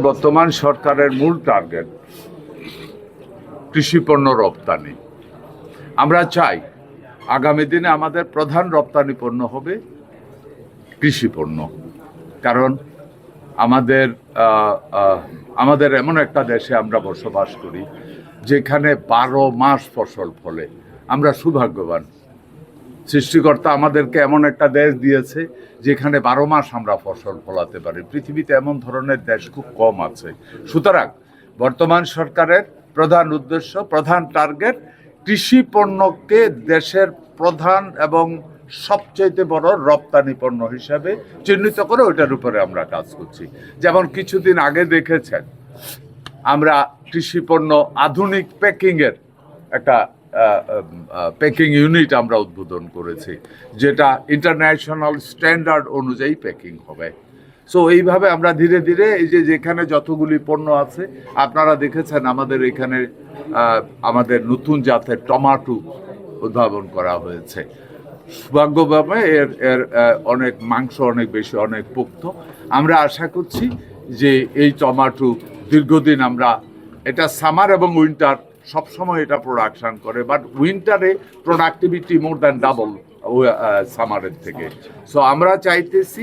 বর্তমান সরকারের মূল টার্গেট কৃষি পণ্য রপ্তানি। আমরা চাই আগামী দিনে আমাদের প্রধান রপ্তানি পণ্য হবে কৃষি পণ্য, কারণ আমাদের এমন একটা দেশে আমরা বসবাস করি যেখানে 12 মাস ফসল ফলে। আমরা সৌভাগ্যবান, সৃষ্টিকর্তা আমাদেরকে এমন একটা দেশ দিয়েছে যেখানে 12 মাস আমরা ফসল ফলাতে পারি। পৃথিবীতে এমন ধরনের দেশ খুব কম আছে। সুতরাং বর্তমান সরকারের প্রধান উদ্দেশ্য, প্রধান টার্গেট কৃষি পণ্যকে দেশের প্রধান এবং সবচেয়ে বড় রপ্তানি পণ্য হিসাবে চিহ্নিত করে ওইটার উপরে আমরা কাজ করছি। যেমন কিছুদিন আগে দেখেছেন আমরা কৃষি পণ্য আধুনিক প্যাকিংয়ের একটা প্যাকিং ইউনিট আমরা উদ্বোধন করেছি, যেটা ইন্টারন্যাশনাল স্ট্যান্ডার্ড অনুযায়ী প্যাকিং হবে। সো এইভাবে আমরা ধীরে ধীরে এই যেখানে যতগুলি পণ্য আছে, আপনারা দেখেছেন আমাদের এখানে আমাদের নতুন জাতের টমেটো উদ্ভাবন করা হয়েছে। সৌভাগ্যভাবে এর অনেক মাংস অনেক বেশি, অনেক পোক্ত। আমরা আশা করছি যে এই টমেটো দীর্ঘদিন আমরা এটা সামার এবং উইন্টার সবসময় এটা প্রোডাকশান করে, বাট উইন্টারে প্রোডাক্টিভিটি মোর দ্যান ডাবল সামারের থেকে। সো আমরা চাইতেছি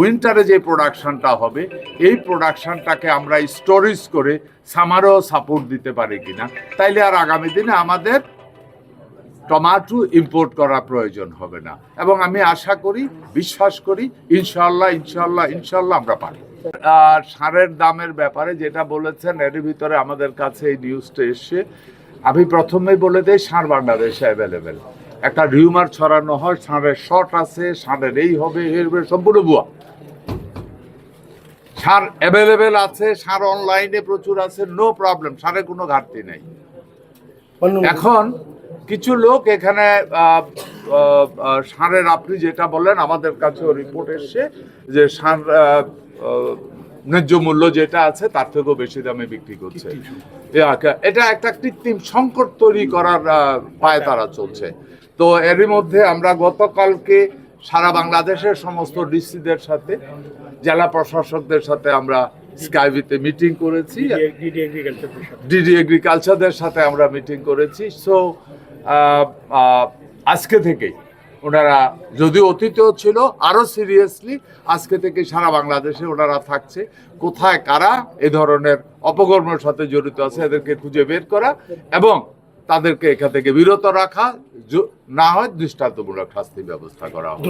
উইন্টারে যে প্রোডাকশানটা হবে এই প্রোডাকশানটাকে আমরা স্টোরেজ করে সামারেও সাপোর্ট দিতে পারি কিনা, তাইলে আর আগামী দিনে আমাদের টমেটো ইম্পোর্ট করা প্রয়োজন হবে না। এবং আমি আশা করি, বিশ্বাস করি ইনশাল্লাহ আমরা পারি। সারের দামের ব্যাপারে যেটা বলেছেন, এর ভিতরে আমাদের কাছে এই নিউজটা এসছে। আমি প্রথমেই বলে দিই, সার বাংলাদেশে অ্যাভেলেবেল। একটা রিউমার ছড়ানো হয় সারের শর্ট আছে, সারের এই হবে সম্পূর্ণ ভুয়া। সার অ্যাভেলেবেল আছে, সার অনলাইনে প্রচুর আছে, নো প্রবলেম, সারের কোনো ঘাটতি নেই। এখন কিছু লোক এখানে সারের, আপনি যেটা বললেন, আমাদের কাছেও রিপোর্ট এসছে যে সার ন্যায্য মূল্য যেটা আছে তার থেকেও বেশি দামে বিক্রি করছে। এটা একটা কৃত্রিম সংকট তৈরি করার পায়তারা চলছে। তো এরই মধ্যে আমরা গতকালকে সারা বাংলাদেশের সমস্ত ডিসিদের সাথে, জেলা প্রশাসকদের সাথে আমরা স্কাইভিতে মিটিং করেছি, ডিডি এগ্রিকালচারদের সাথে আমরা মিটিং করেছি। সো আজকে থেকেই ওনারা, যদিও অতীতেও ছিল, আরও সিরিয়াসলি আজকে থেকে সারা বাংলাদেশে ওনারা থাকছে। কোথায় কারা এ ধরনের অপকর্মের সাথে জড়িত আছে এদেরকে খুঁজে বের করা এবং তাদেরকে এখান থেকে বিরত রাখা, না হয় দৃষ্টান্তমূলক শাস্তি ব্যবস্থা করা হবে।